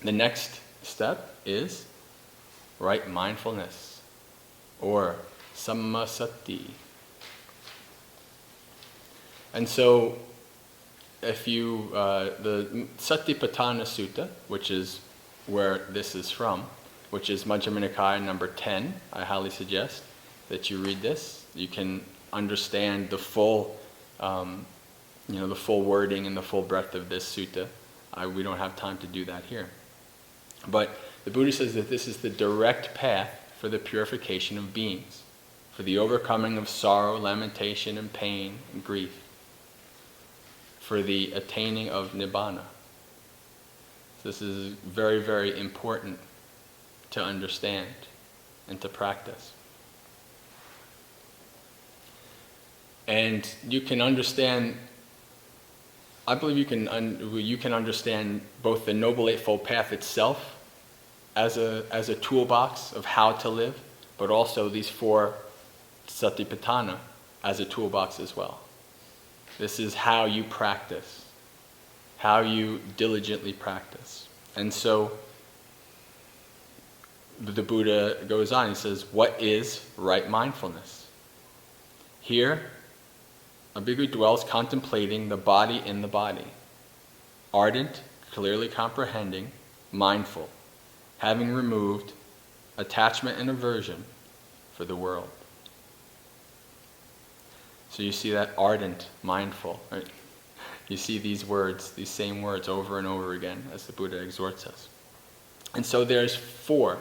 The next step is right mindfulness, or sammasati. And so, if you, the Satipatthana Sutta, which is where this is from, which is Majjhima Nikaya number 10, I highly suggest that you read this. You can understand the full, the full wording and the full breadth of this sutta. We don't have time to do that here. But the Buddha says that this is the direct path for the purification of beings, for the overcoming of sorrow, lamentation, and pain, and grief, for the attaining of nibbana. So this is very, very important to understand and to practice. And you can understand, I believe you can understand both the Noble Eightfold Path itself as a toolbox of how to live, but also these four Satipatthana as a toolbox as well. This is how you practice, how you diligently practice. And so the Buddha goes on, he says, what is right mindfulness? Here, a bhikkhu dwells contemplating the body in the body, ardent, clearly comprehending, mindful, having removed attachment and aversion for the world. So you see that ardent, mindful, right? You see these words, these same words over and over again as the Buddha exhorts us. And so there's four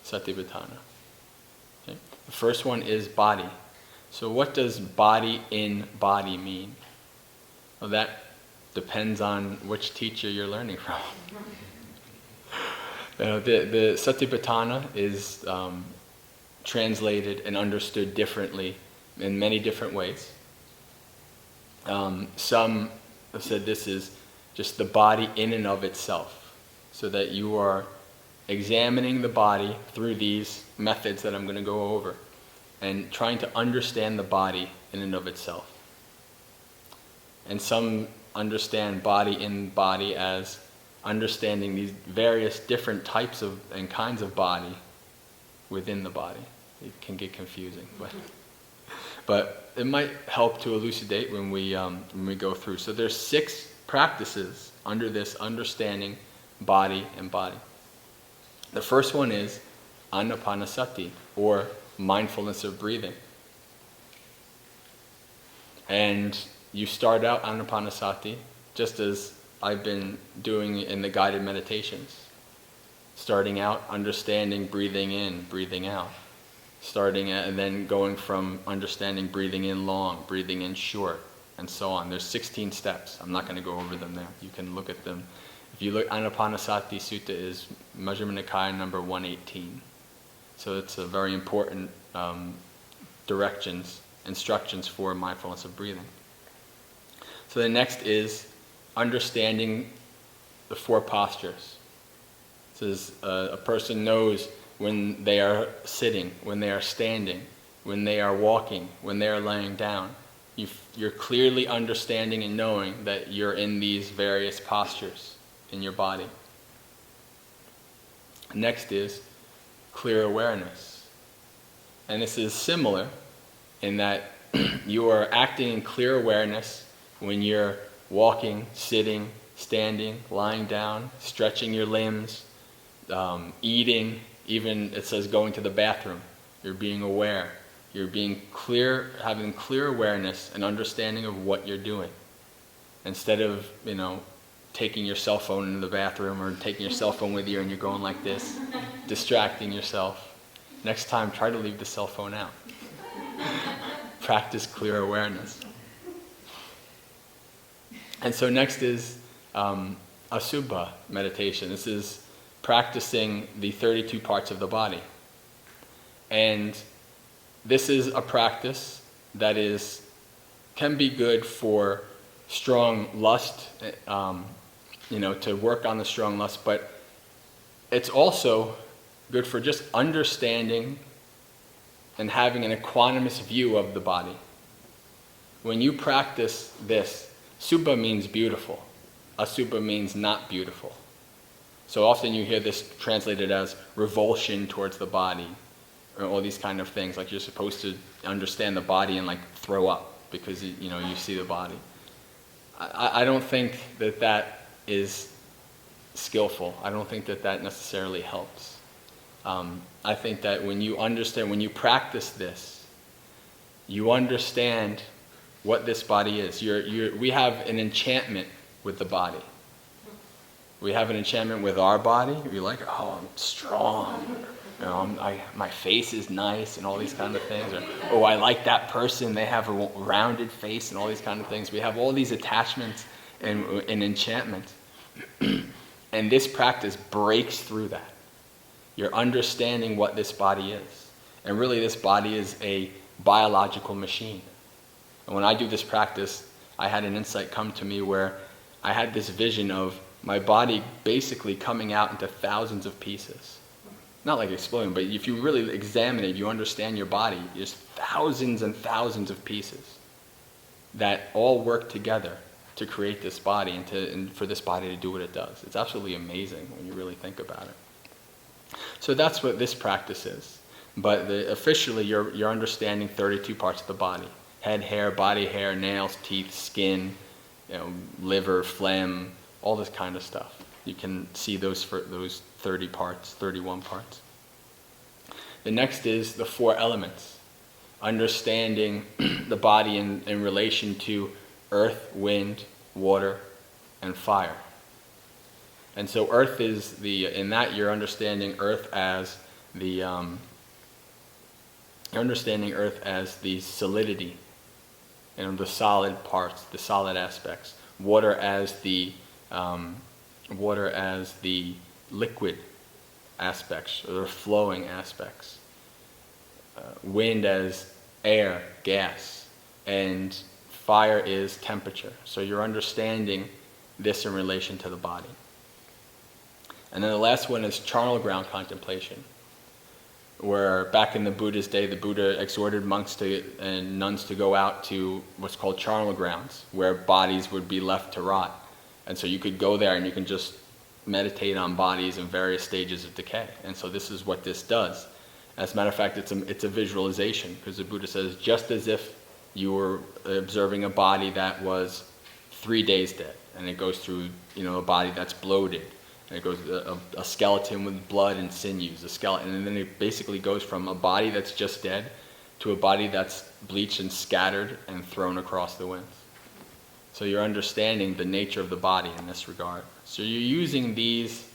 Satipatthana. Okay? The first one is body. So what does body in body mean? Well, that depends on which teacher you're learning from. The Satipatthana is translated and understood differently in many different ways. Some have said this is just the body in and of itself, so that you are examining the body through these methods that I'm going to go over, and trying to understand the body in and of itself. And some understand body in body as understanding these various different types of and kinds of body within the body. It can get confusing, but it might help to elucidate when we go through. So there's 6 practices under this understanding body and body. The first one is anapanasati, or mindfulness of breathing. And you start out anapanasati just as I've been doing in the guided meditations. Starting out, understanding breathing in, breathing out. And then going from understanding breathing in long, breathing in short, and so on. There's 16 steps. I'm not going to go over them there. You can look at them. If you look, Anapanasati Sutta is Majjhima Nikaya number 118. So it's a very important instructions for mindfulness of breathing. So the next is understanding the 4 postures. It says a person knows when they are sitting, when they are standing, when they are walking, when they are laying down. You're clearly understanding and knowing that you're in these various postures in your body. Next is clear awareness. And this is similar in that you are acting in clear awareness when you're walking, sitting, standing, lying down, stretching your limbs, eating, even it says going to the bathroom. You're being aware. You're being clear, having clear awareness and understanding of what you're doing. Instead of, taking your cell phone into the bathroom or taking your cell phone with you and you're going like this, distracting yourself. Next time, try to leave the cell phone out. Practice clear awareness. And so next is Asubha meditation. This is practicing the 32 parts of the body. And this is a practice that can be good for strong lust, to work on the strong lust, but it's also good for just understanding and having an equanimous view of the body. When you practice this, Subha means beautiful. Asubha means not beautiful. So often you hear this translated as revulsion towards the body, or all these kind of things, like you're supposed to understand the body and like throw up because you see the body. I don't think that is skillful. I don't think that necessarily helps. I think that when you practice this, you understand what this body is. We have an enchantment with the body. We have an enchantment with our body. We're like, oh, I'm strong. My face is nice and all these kind of things. Or, oh, I like that person. They have a rounded face and all these kind of things. We have all these attachments and enchantment. And this practice breaks through that. You're understanding what this body is. And really this body is a biological machine. And when I do this practice, I had an insight come to me where I had this vision of my body basically coming out into thousands of pieces. Not like exploding, but if you really examine it, you understand your body. There's thousands and thousands of pieces that all work together to create this body and for this body to do what it does. It's absolutely amazing when you really think about it. So that's what this practice is. But officially, you're understanding 32 parts of the body: head, hair, body hair, nails, teeth, skin, liver, phlegm, all this kind of stuff. You can see those 30 parts, 31 parts. The next is the 4 elements, understanding the body in relation to earth, wind, water, and fire. And so earth is in that you're understanding earth as the solidity, the solid parts, the solid aspects. Water as the liquid aspects, or the flowing aspects. Wind as air, gas, and fire is temperature. So you're understanding this in relation to the body. And then the last one is charnel ground contemplation, where back in the Buddha's day, the Buddha exhorted monks and nuns to go out to what's called charnel grounds, where bodies would be left to rot. And so you could go there and you can just meditate on bodies in various stages of decay. And so this is what this does. As a matter of fact, it's a visualization, because the Buddha says, just as if you were observing a body that was 3 days dead, and it goes through, a body that's bloated, and it goes a skeleton with blood and sinews, a skeleton, and then it basically goes from a body that's just dead to a body that's bleached and scattered and thrown across the winds. So you're understanding the nature of the body in this regard. So you're using these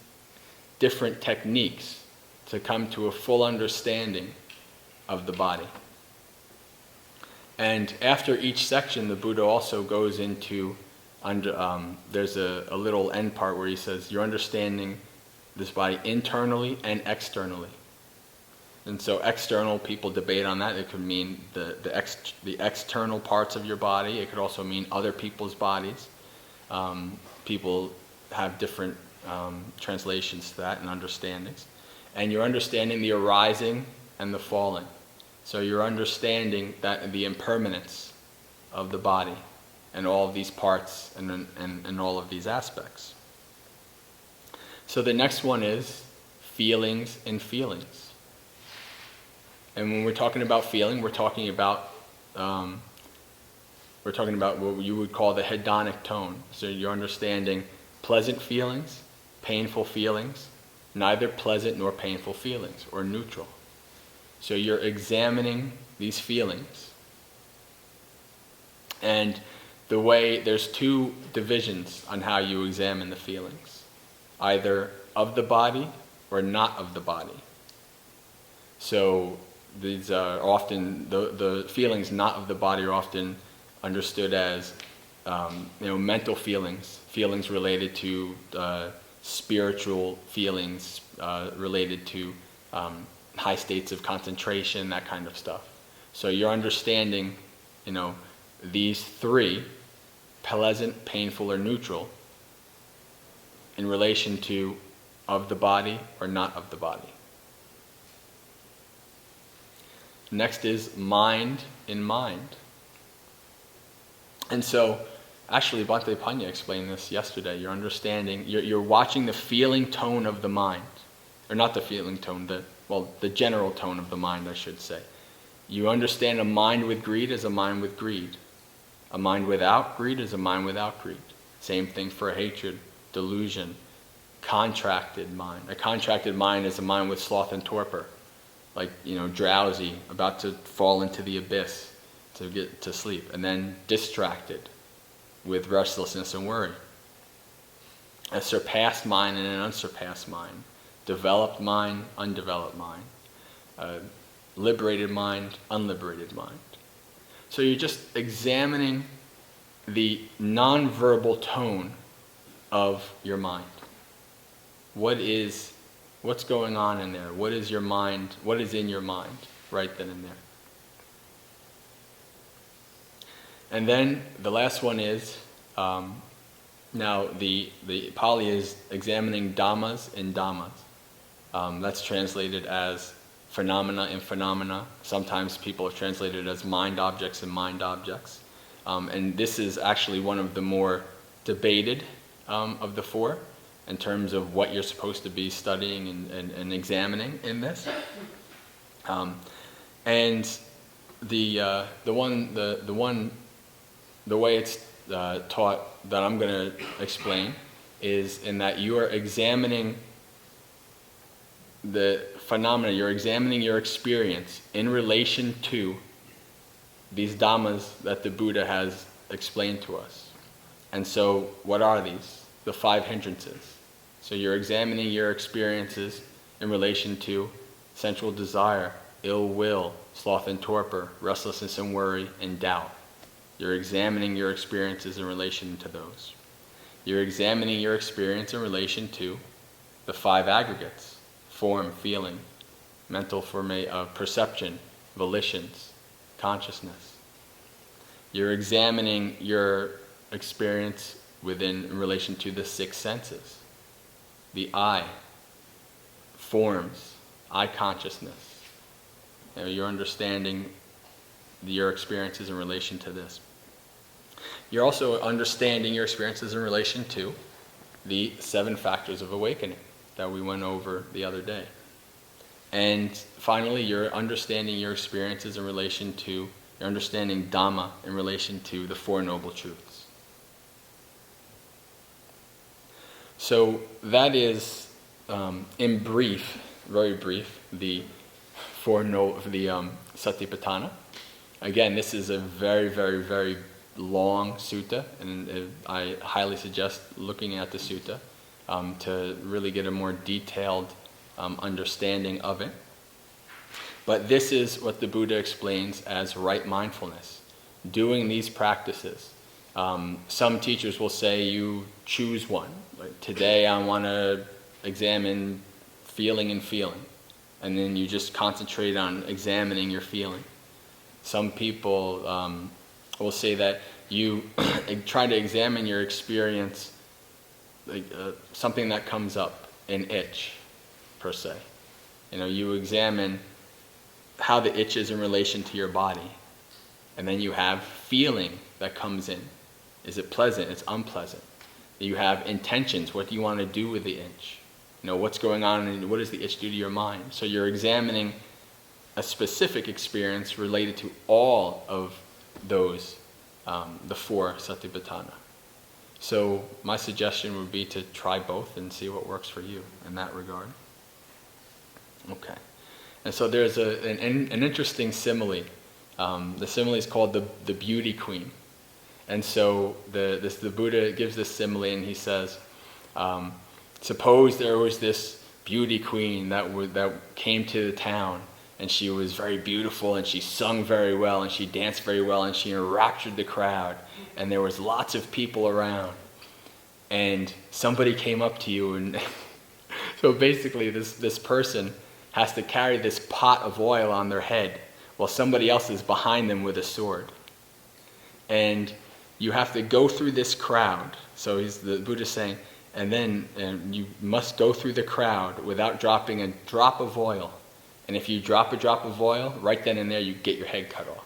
different techniques to come to a full understanding of the body. And after each section, the Buddha also goes into, there's a little end part where he says, you're understanding this body internally and externally. And so external, people debate on that. It could mean the external parts of your body. It could also mean other people's bodies. People have different translations to that and understandings. And you're understanding the arising and the falling. So you're understanding that the impermanence of the body and all of these parts and all of these aspects. So the next one is feelings and feelings. And when we're talking about feeling, we're talking about what you would call the hedonic tone. So you're understanding pleasant feelings, painful feelings, neither pleasant nor painful feelings, or neutral. So you're examining these feelings. And there's 2 divisions on how you examine the feelings. Either of the body or not of the body. So these are often, the feelings not of the body are often understood as mental feelings related to spiritual feelings, related to high states of concentration, that kind of stuff. So you're understanding, these 3, pleasant, painful, or neutral, in relation to of the body or not of the body. Next is mind in mind. And so Actually, Bhante Panya explained this yesterday. You're understanding, you're watching the feeling tone of the mind. Or not the feeling tone, the general tone of the mind, I should say. You understand a mind with greed is a mind with greed. A mind without greed is a mind without greed. Same thing for hatred, delusion, contracted mind. A contracted mind is a mind with sloth and torpor. Like, drowsy, about to fall into the abyss to get to sleep. And then distracted with restlessness and worry. A surpassed mind and an unsurpassed mind. Developed mind, undeveloped mind. Liberated mind, unliberated mind. So you're just examining the non-verbal tone of your mind. What's going on in there? What is your mind? What is in your mind right then and there? And then the last one is, now the Pali is examining dhammas in dhammas. That's translated as phenomena in phenomena. Sometimes people have translated it as mind objects in mind objects. And this is actually one of the more debated of the four in terms of what you're supposed to be studying and examining in this. And the way it's taught that I'm going to explain is in that you are examining the phenomena, you're examining your experience in relation to these dhammas that the Buddha has explained to us. And so, what are these? The 5 hindrances. So you're examining your experiences in relation to sensual desire, ill will, sloth and torpor, restlessness and worry, and doubt. You're examining your experiences in relation to those. You're examining your experience in relation to the 5 aggregates: form, feeling, mental perception, volitions, consciousness. You're examining your experience in relation to the 6 senses. The eye, forms, eye consciousness. You're understanding your experiences in relation to this. You're also understanding your experiences in relation to the 7 factors of awakening that we went over the other day. And finally, you're understanding your experiences in relation to, you're understanding Dhamma in relation to the 4 Noble Truths. So that is, in brief, very brief, the Satipatthana. Again, this is a very, very, very long sutta, and I highly suggest looking at the sutta to really get a more detailed understanding of it. But this is what the Buddha explains as right mindfulness. Doing these practices. Some teachers will say you choose one. Like, today I want to examine feeling and feeling. And then you just concentrate on examining your feeling. Some people will say that you try to examine your experience, like something that comes up, an itch, per se. You examine how the itch is in relation to your body. And then you have feeling that comes in. Is it pleasant? It's unpleasant. You have intentions. What do you want to do with the itch? What's going on and what does the itch do to your mind? So you're examining a specific experience related to all of those, the 4 Satipatthana. So my suggestion would be to try both and see what works for you in that regard. Okay. And so there's an interesting simile. The simile is called the beauty queen. And so the Buddha gives this simile and he says, suppose there was this beauty queen that came to the town, and she was very beautiful and she sung very well and she danced very well and she enraptured the crowd, and there was lots of people around, and somebody came up to you and so basically this person has to carry this pot of oil on their head while somebody else is behind them with a sword. And you have to go through this crowd. So the Buddha's saying, and you must go through the crowd without dropping a drop of oil. And if you drop a drop of oil, right then and there you get your head cut off.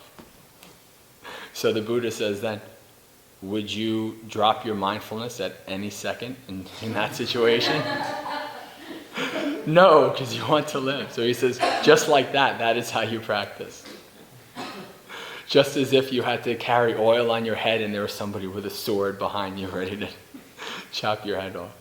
So the Buddha says then, would you drop your mindfulness at any second in that situation? No, because you want to live. So he says, just like that, that is how you practice. Just as if you had to carry oil on your head and there was somebody with a sword behind you ready to chop your head off.